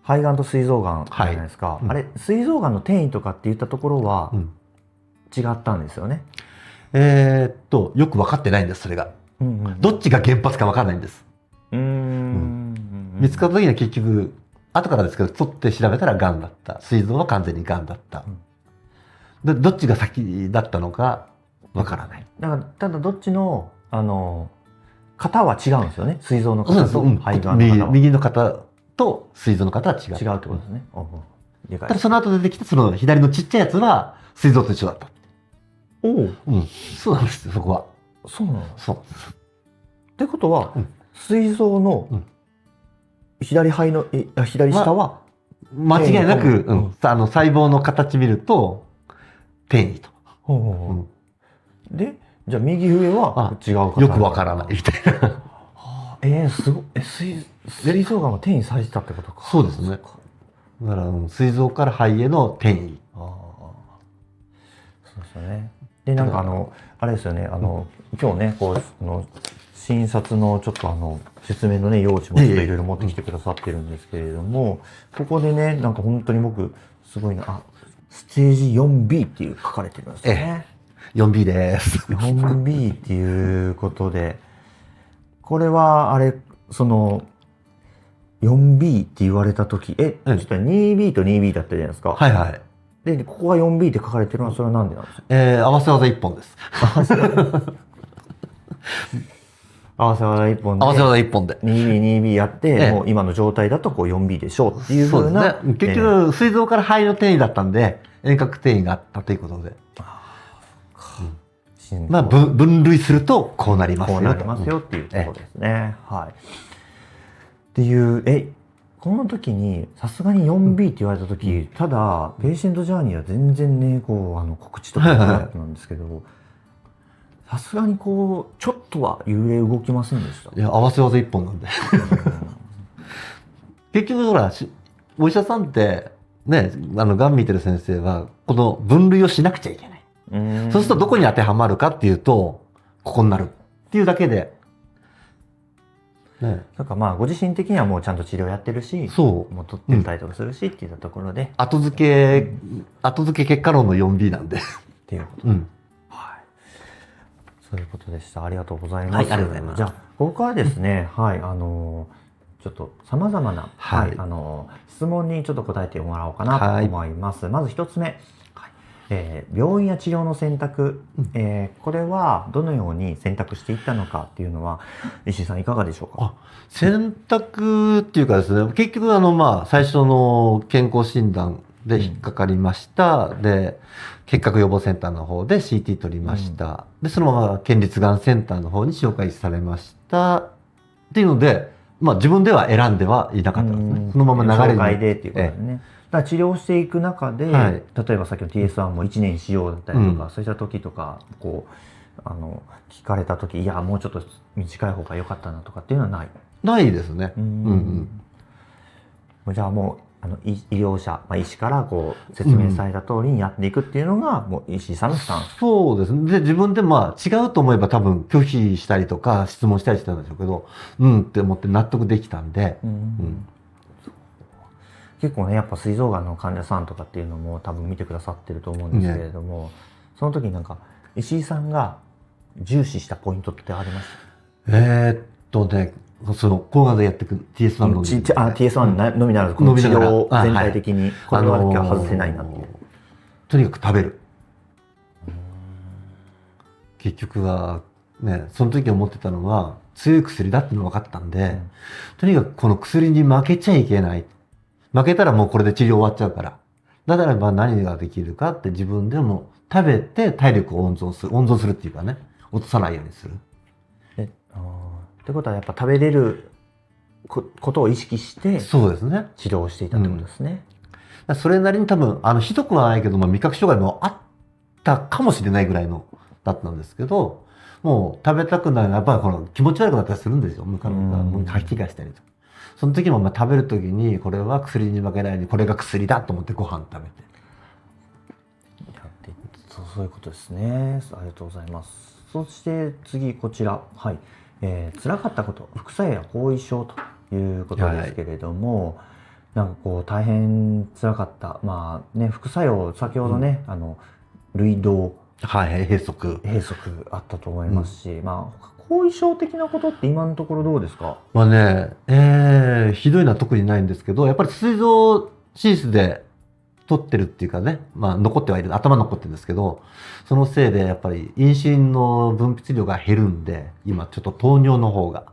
肺がんと膵臓がんじゃないですか。あれ、膵臓がんの転移とかって言ったところは、違ったんですよね。よく分かってないんです、それが。どっちが原発か分からないんです。見つかった時には結局、後からですけど、取って調べたらがんだった。膵臓は完全にがんだった。どっちが先だったのか分からない。だから、ただどっちの、型は違うんですよね。膵臓の型と肺がんの型は。右の型と膵臓の型は違う。違うってことですね。ただその後出てきたその左のちっちゃいやつは膵臓と一緒だった。そうなんですよ、そこは。そうなの？そう。ってことは、膵臓の左肺の左下は間違いなく細胞の形見ると転移と。で、じゃあ右上は違う型。よくわからないみたいな。すごい。膵臓がんは転移されてたってことか。そうですね。だから膵臓から肺への転移。そうですよね。で、なんかあれですよね、今日ね、こう、診察のちょっと説明のね、用紙もちょっといろいろ持ってきてくださってるんですけれども、ここでね、なんか本当に僕、すごいな、ステージ 4B っていう書かれてるんですよね。4B です。4B っていうことで、これは、4B って言われたとき、ちょっと 2B と 2B だったじゃないですか。はいはい。で、ここが 4B って書かれてるのは、それはなんでなんですか？合わせ技1本です。合わせ技1本で。合わせ技1本で。2B、2B やって、もう今の状態だとこう 4B でしょうっていうふうな。そうですね。結局、膵臓から肺の転移だったんで、遠隔転移があったということで。まあ、分類すると、こうなりますよ。こうなりますよっていうことですね。はい。っていう、この時に、さすがに 4B って言われた時、ただ、ペーシェントジャーニーは全然ね、こう、告知とかなんですけど、さすがにこう、ちょっとは幽霊動きませんでした。いや、合わせ技1本なんで。結局、ほら、お医者さんって、ね、がん見てる先生は、この分類をしなくちゃいけない。そうするとどこに当てはまるかっていうと、ここになるっていうだけで。ね、なんかまあご自身的にはもうちゃんと治療やってるし、そう。もう取ってたりとかするしっていったところで。後付け結果論の 4B なんで。っていうこと。はい。そういうことでした。ありがとうございます。はい、ありがとうございます。じゃあ、ここからですね、はい、ちょっと様々な、はい、質問にちょっと答えてもらおうかなと思います。まず一つ目。病院や治療の選択、これはどのように選択していったのかっていうのは、石井さんいかがでしょうか？選択っていうかですね、結局最初の健康診断で引っかかりました。で、結核予防センターの方で CT 取りました。で、そのまま県立がんセンターの方に紹介されました。っていうので、自分では選んではいなかったんですね。そのまま流れに。紹介でっていうことですね。だから治療していく中で、例えばさっきの TS1 も1年しようだったりとか、そういった時とか、こう、聞かれた時、いや、もうちょっと短い方が良かったなとかっていうのはない？ないですね。じゃあもう、医療者、医師からこう、説明された通りにやっていくっていうのが、もう石井さんのスタンス。そうですね。で、自分で違うと思えば多分拒否したりとか、質問したりしたんでしょうけど、って思って納得できたんで、結構ね、やっぱ膵臓がんの患者さんとかっていうのも多分見てくださってると思うんですけれども、その時になんか石井さんが重視したポイントってありました？その抗がん剤やっていく TS1 のみ、TS1 のみならずこの治療全体的にこれは外せないなっていう、とにかく食べる。結局はね、その時思ってたのは強い薬だっていうの分かったんで、とにかくこの薬に負けちゃいけない。負けたらもうこれで治療終わっちゃうから。だから何ができるかって自分でも食べて体力を温存するっていうかね、落とさないようにする。ってことはやっぱ食べれることを意識してそうですね。治療をしていたってことですね。それなりに多分ひどくはないけど、味覚障害もあったかもしれないぐらいのだったんですけど、もう食べたくないのはやっぱりこの気持ち悪くなったりするんですよ。吐き気がしたりとか。その時も食べる時にこれは薬に負けないようにこれが薬だと思ってご飯食べて。そういうことですね。ありがとうございます。そして次こちら、はい、辛かったこと、副作用や後遺症ということですけれども、なんかこう大変辛かった、副作用先ほどね、涙道、閉塞あったと思いますし、後遺症的なことって今のところどうですか？ひどいのは特にないんですけど、やっぱり膵臓手術で取ってるっていうかね、残ってはいる、頭残ってるんですけど、そのせいでやっぱりインシュリンの分泌量が減るんで、今ちょっと糖尿の方が。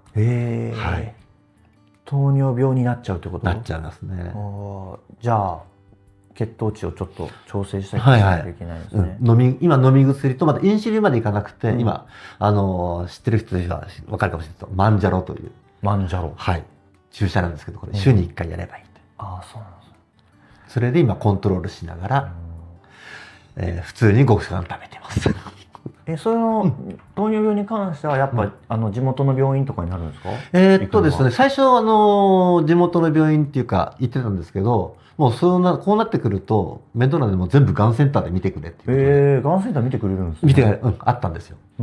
糖尿病になっちゃうってこと？なっちゃいますね。じゃあ、血糖値をちょっと調整したりしないといけないですね。今飲み薬とまだインシュリンまでいかなくて、今、知ってる人には分かるかもしれないけど、マンジャロという。マンジャロ。注射なんですけど、これ週に1回やればいい。そうなんですね。それで今コントロールしながら、普通にご飯食べてます。その糖尿病に関してはやっぱ、地元の病院とかになるんですか？ですね、最初地元の病院っていうか行ってたんですけど、もうこうなってくると面倒なんでもう全部がんセンターで見てくれっていうがんセンター見てくれるんですね。見て、あったんですよ。週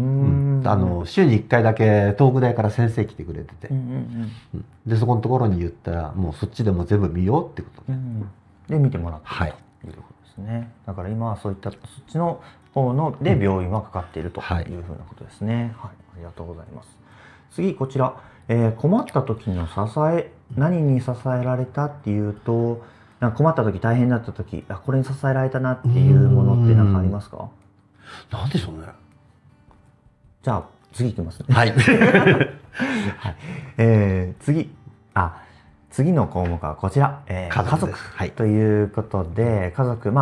に1回だけ東北大から先生来てくれてて、でそこのところに言ったらもうそっちでも全部見ようってことで、で見てもらってということですね。だから今はそういったそっちの方ので病院はかかっているというふうなことですね。はい、ありがとうございます。次こちら、困った時の支え、何に支えられたっていうと、なんか困った時、大変だった時、これに支えられたなっていうものって何かありますか？なんでしょうね。じゃあ次いきますね。はい。次の項目はこちら、家族ということで、家族、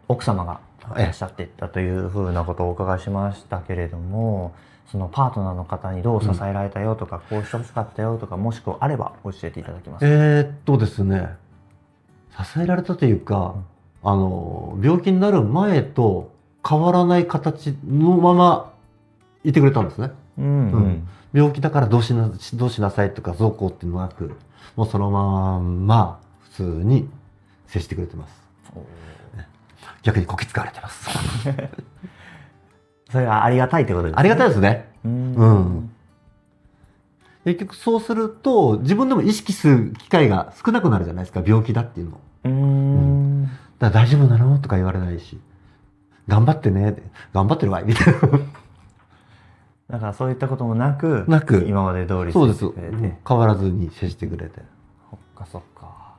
奥様がいらっしゃっていたというふうなことをお伺いしましたけれども、そのパートナーの方にどう支えられたよとか、こうしてほしかったよとか、もしくはあれば教えていただけますか？ですね、支えられたというか、病気になる前と変わらない形のままいてくれたんですね。病気だからどうしなさいとかどうこうっていうのなく、もうそのまま普通に接してくれてます。逆にこき使われてます。それはありがたいってことですね。ありがたいですね。結局そうすると自分でも意識する機会が少なくなるじゃないですか、病気だっていうの。だから大丈夫なのとか言われないし、頑張ってね、頑張ってるわいみたいな。だからそういったこともなく今まで通り接してくれて、変わらずに接してくれて。そっかそっか。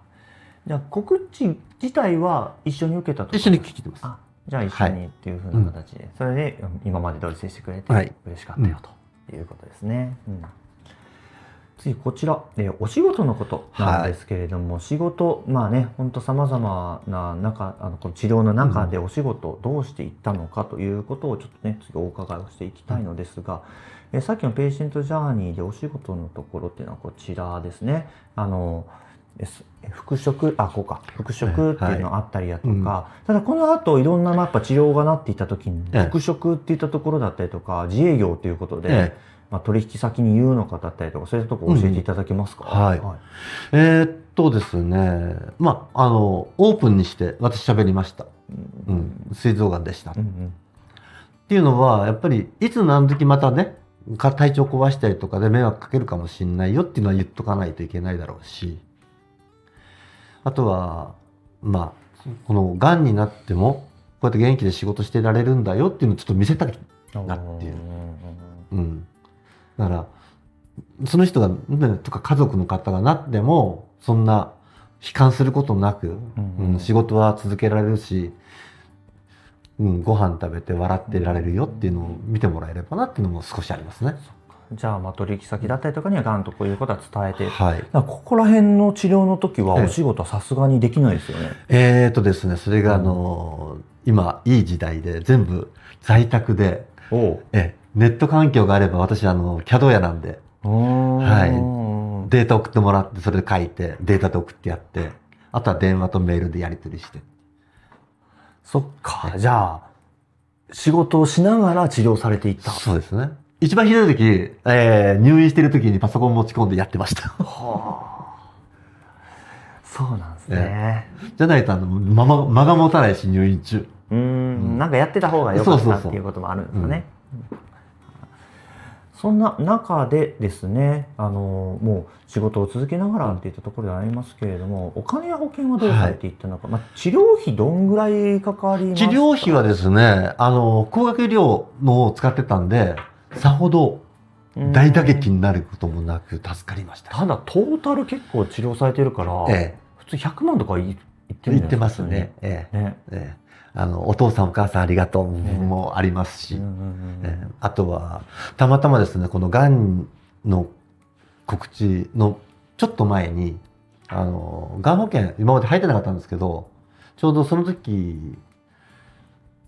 じゃあ告知自体は一緒に受けたと？一緒に聞いてます。じゃあ一緒にっていうふうな形で、それで今まで通り接してくれて嬉しかったよということですね。次こちら、お仕事のことなんですけれども、仕事本当さまざまなこの治療の中でお仕事をどうしていったのかということをちょっとね次お伺いをしていきたいのですが、さっきのペイシェントジャーニーでお仕事のところっていうのはこちらですね。復職復職っていうのがあったりだとか、ただこの後いろんなやっぱ治療がなっていった時に復職っていったところだったりとか自営業ということで、取引先に言うのかだったりとかそういったところ教えていただけますか？ですね、オープンにして私喋りました。膵臓がんでした。っていうのはやっぱりいつ何時またね体調壊したりとかで迷惑かけるかもしれないよっていうのは言っとかないといけないだろうし、あとはこのがんになってもこうやって元気で仕事してられるんだよっていうのをちょっと見せたいなっていう。だからその人がとか家族の方がなってもそんな悲観することなく、仕事は続けられるし、ご飯食べて笑ってられるよっていうのを見てもらえればなっていうのも少しありますね。じゃあ取引先だったりとかにはがんとこういうことは伝えて、ここら辺の治療の時はお仕事はさすがにできないですよね。ですね、それが今いい時代で全部在宅で、ネット環境があれば私CAD 屋なんで、データ送ってもらってそれで書いてデータで送ってやって、あとは電話とメールでやり取りして。そっか、じゃあ仕事をしながら治療されていった。そうですね。一番ひどい時、入院してる時にパソコン持ち込んでやってました。そうなんですね。じゃないと間が持たないし入院中。なんかやってた方が良かったっていうこともあるんですかね。そんな中でですね、もう仕事を続けながらっていったところでありますけれども、お金や保険はどうされていったのか、治療費どんぐらいかかりますか？治療費はですね、高額医療のを使ってたんで、さほど大打撃になることもなく助かりました。ただトータル結構治療されてるから、普通100万とか言ってますね。お父さんお母さんありがとうもありますし、あとはたまたまですね、このがんの告知のちょっと前にがん保険今まで入ってなかったんですけど、ちょうどその時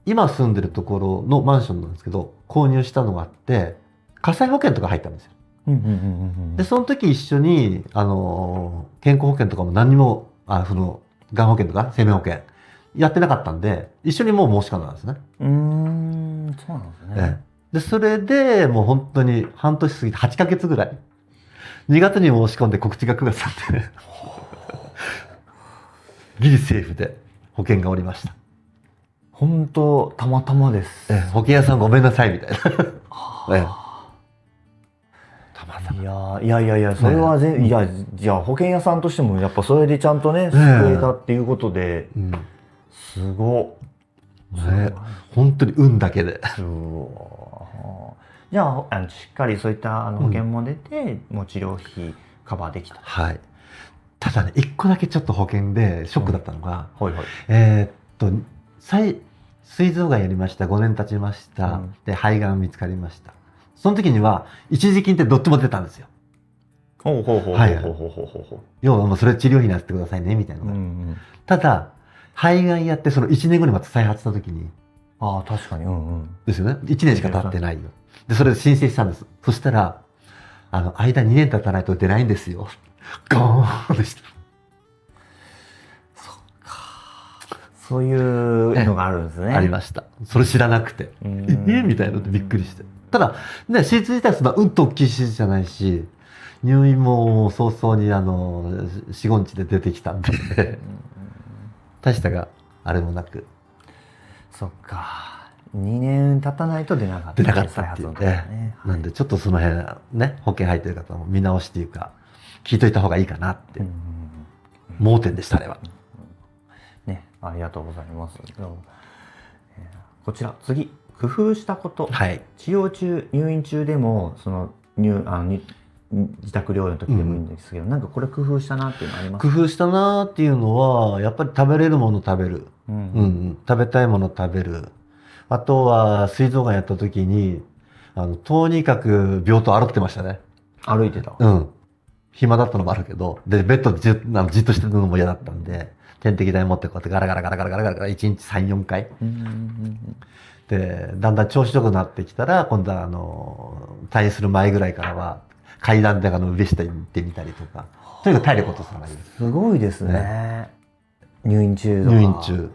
今住んでるところのマンションなんですけど購入したのがあって、火災保険とか入ったんですよ。でその時一緒に健康保険とかも何にもがん保険とか生命保険やってなかったんで、一緒にもう申し込んだんですね。そうなんですね。で、それでもう本当に半年過ぎて8ヶ月ぐらい。2月に申し込んで告知が9月だってね。ギリセーフで保険がおりました。本当たまたまです。保険屋さんごめんなさいみたいな。たまたま。いや、それはいや、保険屋さんとしてもやっぱそれでちゃんとね、救えたっていうことで、すごっ。本当に運だけで。じゃあ、しっかりそういった保険も出て、もう治療費カバーできた。はい。ただね、一個だけちょっと保険でショックだったのが、膵臓がんやりました。5年経ちました。で、肺がん見つかりました。その時には、一時金ってどっちも出たんですよ。要はもうそれ治療費になってくださいね、みたいな。ただ、肺がんやってその1年後にまた再発した時に。確かに。ですよね。1年しか経ってないよ。で、それで申請したんです。そしたら、間2年経たないと出ないんですよ。ゴーンでした。そっか。そういうのがあるんですね。ありました。それ知らなくて。みたいなのでびっくりして。ただ、ね、手術自体そんなうんと大きい手術じゃないし、入院も早々に4、5日で出てきたんで、大したがあれもなく。そっか。2年経たないと出なかった。出なかったっていうね。なんでちょっとその辺ね、保険入ってる方も見直しっていうか、聞いといた方がいいかなって。盲点でした、あれは。ね、ありがとうございます。こちら、次、工夫したこと。治療中、入院中でも、自宅療養の時でもいいんですけど、なんかこれ工夫したなっていうのありますか？工夫したなっていうのは、やっぱり食べれるもの食べる。食べたいもの食べる。あとは、膵臓がんやった時に、とにかく病棟歩ってましたね。歩いてた。暇だったのもあるけど、で、ベッドでじっとしてるのも嫌だったんで、点滴台持ってこうやってガラガラガラガラガラガラガラ1日3、4回。で、だんだん調子良くなってきたら、今度は退院する前ぐらいからは、階段で上下行ってみたりとか、とにかく体力落とすのがいいです。すごいですね。入院中。入院中。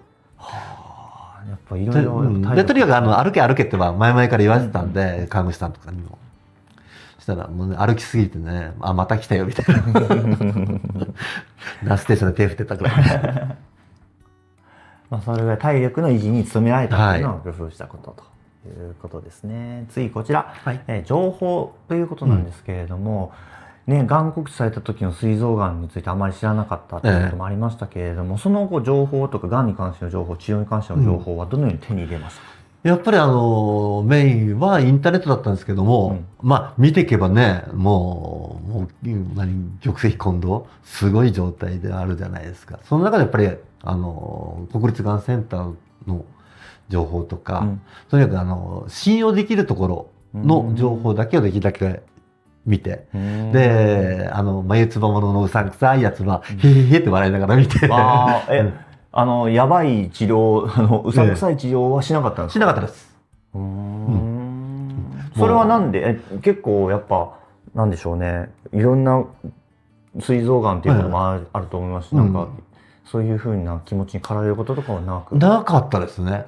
やっぱいろいろ。で、とにかく歩け歩けっては前々から言われてたんで、看護師さんとかにも。そしたらもう、ね、歩きすぎてね、また来たよみたいな。ナースステーションで手振ってたぐらい。それぐらい体力の維持に努められたというのを工夫したことということですね。次こちら、情報ということなんですけれども、がん告知された時の膵臓がんについてあまり知らなかったということもありましたけれども、その後情報とかがんに関しての情報、治療に関しての情報はどのように手に入れましたか？やっぱりメインはインターネットだったんですけども、見ていけばね、もう玉石混同、すごい状態であるじゃないですか。その中でやっぱり、国立がんセンターの情報とか、とにかく信用できるところの情報だけをできるだけ見て、で、眉つばもののうさんくさいやつは、へへへって笑いながら見て。やばい治療、うさんくさい治療はしなかったんですか？しなかったです。それはなんで、結構やっぱ、なんでしょうね、いろんな膵臓がんっていうこともあると思いますし、なんか、そういうふうな気持ちに駆られることとかはなく？なかったですね。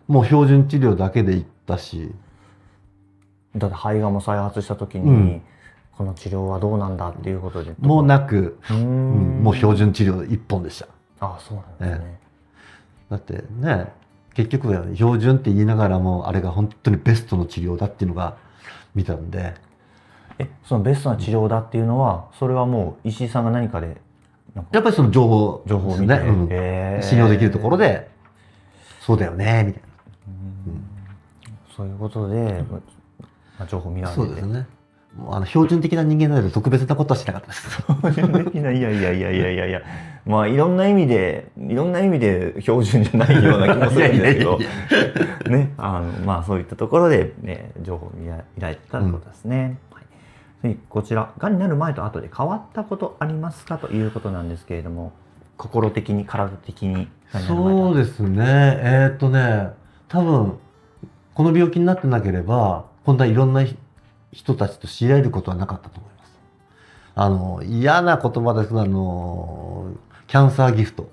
もう標準治療だけで行ったし。だって肺がんも再発した時に、この治療はどうなんだっていうことで。もうなく、もう標準治療一本でした。そうなんですね。だってね、結局は標準って言いながらも、あれが本当にベストの治療だっていうのが見たんで。そのベストな治療だっていうのは、それはもう石井さんが何かでやっぱりその情報を見て、信用できるところで、そうだよね、みたいな。そういうことで、情報見られて。そうですね。標準的な人間なので特別なことはしなかったです。標準的な、いや。いろんな意味で標準じゃないような気もするんですけど、ね、そういったところで、ね、情報を見られてたということですね。こちら、がんになる前と後で変わったことありますかということなんですけれども、心的に、体的に。そうですね。多分、この病気になってなければ、今度はいろんな人たちと知り合えることはなかったと思います。嫌な言葉ですけど、キャンサーギフト。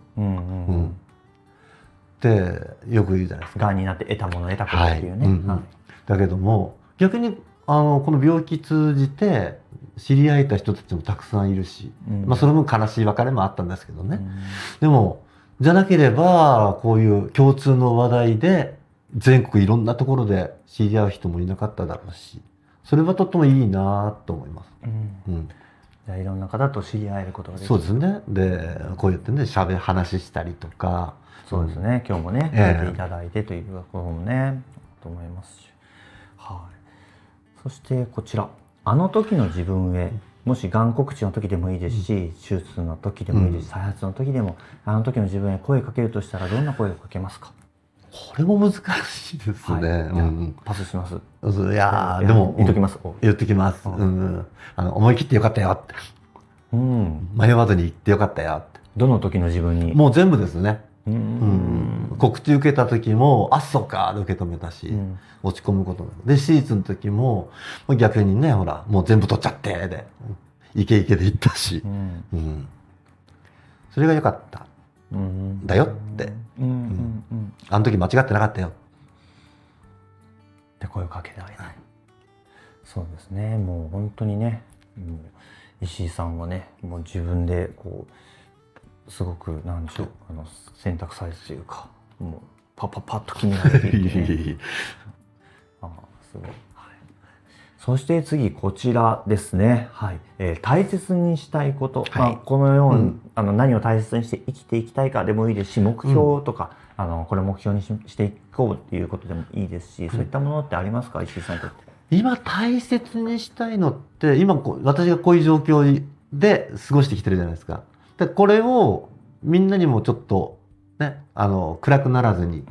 ってよく言うじゃないですか。がんになって得たもの得たことっていうね。はい。だけども逆にこの病気通じて知り合えた人たちもたくさんいるし、その分悲しい別れもあったんですけどね。でもじゃなければこういう共通の話題で全国いろんなところで知り合う人もいなかっただろうし、それはとってもいいなと思います。じゃあいろんな方と知り合えることができる。そうですね。でこうやってね話したりとか。そうですね。今日もね聞いていただいてということもねと思いますし、はい。そしてこちら、あの時の自分へ、もしがん告知の時でもいいですし、手術の時でもいいですし、再発の時でも、あの時の自分へ声かけるとしたらどんな声をかけますか？これも難しいですね。パスします。いやでも言っときます。言っときます。思い切ってよかったよって。迷わずに言ってよかったよって。どの時の自分に？もう全部ですね。告知受けた時もあっそうかで受け止めたし、落ち込むことなくで手術の時も逆にねほらもう全部取っちゃってでイケイケでいったし、それが良かっただよって、あの時間違ってなかったよって声をかけてあげない。そうですね。もう本当にね、石井さんはねもう自分でこうすごくなんでしょう選択されてというかもうパッと決められていて、ね、すごい。そして次こちらですね。はい。大切にしたいこと、このように、何を大切にして生きていきたいかでもいいですし、目標とか、これを目標にしていこうっていうことでもいいですし、そういったものってありますか、石井さんにとって？今大切にしたいのって今私がこういう状況で過ごしてきてるじゃないですか。でこれをみんなにもちょっとね暗くならずに、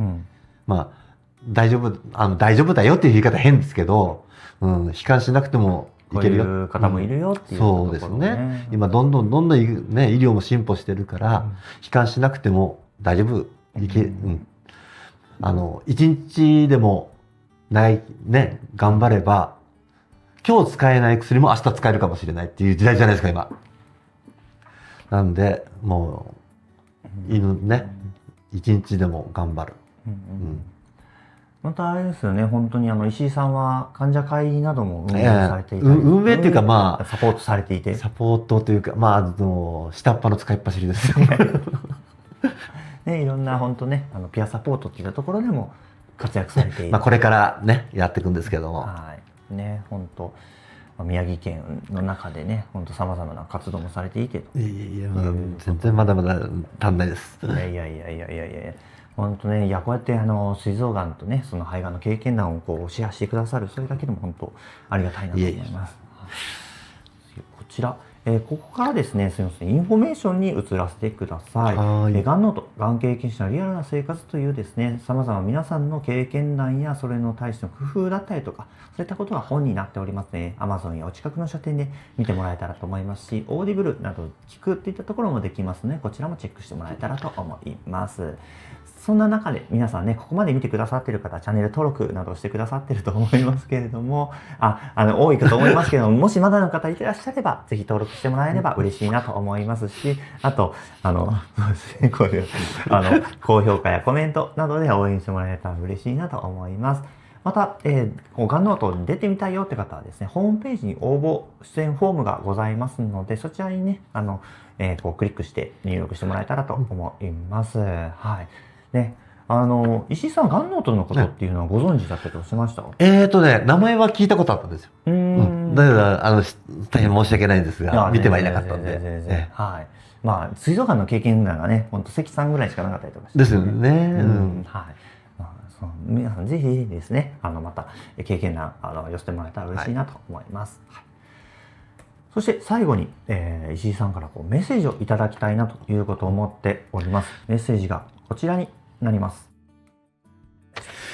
大丈夫だよっていう言い方変ですけど、悲観しなくてもいけるよ。こういう方もいるよっていう、そうですね。今どんどんね、医療も進歩してるから、悲観しなくても大丈夫。一日でもないね頑張れば今日使えない薬も明日使えるかもしれないっていう時代じゃないですか今。なんでもう一日でも頑張る。またあれですよね。本当に石井さんは患者会なども運営されていたり、運営っていうかサポートされていて、サポートというか下っ端の使いっ走りですよね。いろんな本当ねピアサポートっていうところでも活躍されている。これからねやっていくんですけども、ね本当宮城県の中でね本当さまざまな活動もされていてと。全然まだまだ足んないです。いや本当ね、こうやって膵臓がんとねその肺がんの経験談をこうシェアしてくださる、それだけでも本当ありがたいなと思います。こちら、ここからですね、すみません、インフォメーションに移らせてください。がんノート、がん経験者のリアルな生活というですね、さまざま皆さんの経験談やそれの対しての工夫だったりとか、そういったことが本になっておりますね。Amazon やお近くの書店で見てもらえたらと思いますし、オーディブルなど聞くっていったところもできますので、こちらもチェックしてもらえたらと思います。そんな中で皆さんね、ここまで見てくださっている方、チャンネル登録などしてくださっていると思いますけれども、多いかと思いますけれども、もしまだの方いらっしゃれば、ぜひ登録してもらえれば嬉しいなと思いますし、あと、そうですね、こういう、高評価やコメントなどで応援してもらえたら嬉しいなと思います。また、がんノートに出てみたいよって方はですね、ホームページに応募、出演フォームがございますので、そちらにね、クリックして入力してもらえたらと思います。はい。ね、石井さん、がんノートのことっていうのはご存知だったとしました？名前は聞いたことあったんですよ。だから大変申し訳ないんですが、見てはいなかったんで。はい。膵臓がんの経験談がね、本当関さんぐらいしかなかったりとかして。ですよね。はい。皆さんぜひですね、また経験談寄せてもらえたら嬉しいなと思います。そして最後に、石井さんからメッセージをいただきたいなということを思っております。メッセージがこちらになります。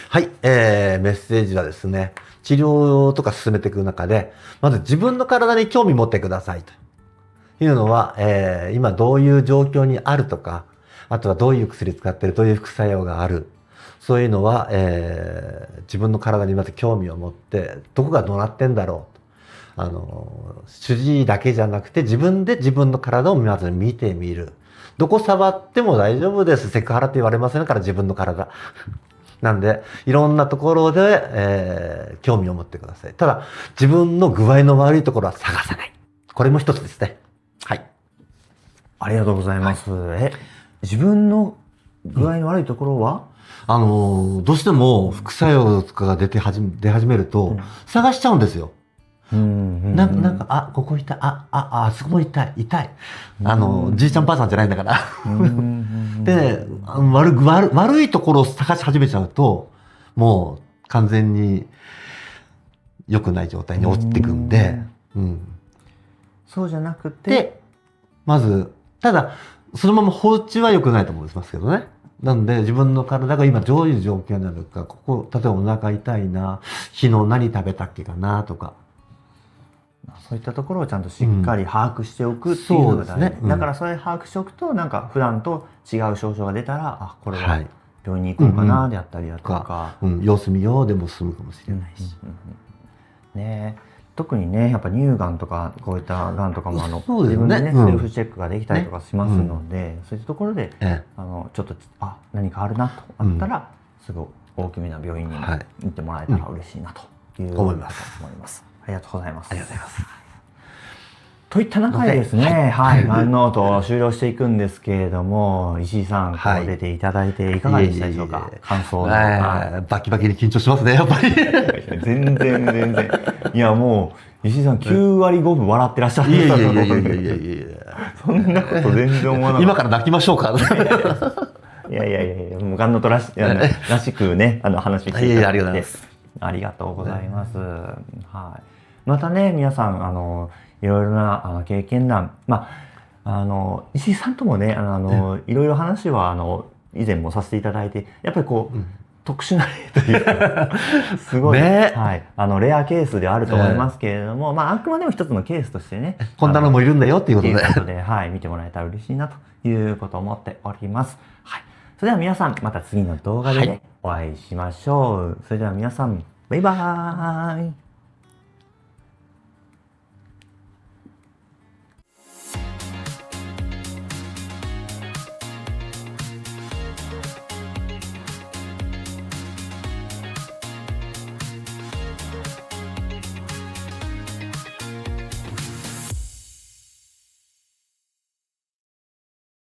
はい、メッセージはですね、治療とか進めていく中で、まず自分の体に興味持ってくださいというのは、今どういう状況にあるとか、あとはどういう薬使ってる、どういう副作用がある、そういうのは、自分の体にまず興味を持って、どこがどうなってんだろう主治医だけじゃなくて自分で自分の体をまず見てみる。どこ触っても大丈夫です。セクハラって言われませんから、自分の体。なんで、いろんなところで、興味を持ってください。ただ、自分の具合の悪いところは探さない。これも一つですね。はい。ありがとうございます。自分の具合の悪いところは、どうしても副作用とかが出始めると、探しちゃうんですよ。なんか、ここ痛い、あそこも痛い。じいちゃんばあさんじゃないんだから。で、悪いところを探し始めちゃうと、もう完全に良くない状態に落ちていくんで、そうじゃなくて、で、まず、ただ、そのまま放置は良くないと思いますけどね。なんで、自分の体が今どういう状況になるか、例えばお腹痛いな、昨日何食べたっけかな、とか。そういったところをちゃんとしっかり把握しておくっていうのが大事。だからそれ把握しておくと、なんか普段と違う症状が出たら、これは病院に行こうかな、であったりだとか。様子見ようでも済むかもしれないし。ね、特にね、やっぱ乳がんとかこういったがんとかも自分でねセルフチェックができたりとかしますので、そういったところでちょっと何かあるなとあったら、すぐ大きめな病院に行ってもらえたら嬉しいなという思います。ありがとうございます。ありがとうございます。といった中でですね、がんノートを終了していくんですけれども、石井さん、出ていただいていかがでしたでしょうか。感想バキバキに緊張しますね、やっぱり。全然。いや、もう、石井さん、9割5分笑ってらっしゃる。いや。そんなこと全然思わなかった。今から泣きましょうか。いや、もうがんノートらしくね、話していただいて。ありがとうございます。またね、皆さん、いろいろな経験談、石井さんともね、いろいろ話は以前もさせていただいて、やっぱりこう、特殊な例というか、すごい、レアケースではあると思いますけれども、あくまでも一つのケースとしてね、こんなのもいるんだよっていうことで、見てもらえたら嬉しいなということを思っております。それでは皆さん、また次の動画でお会いしましょう。それでは皆さん、バイバーイ。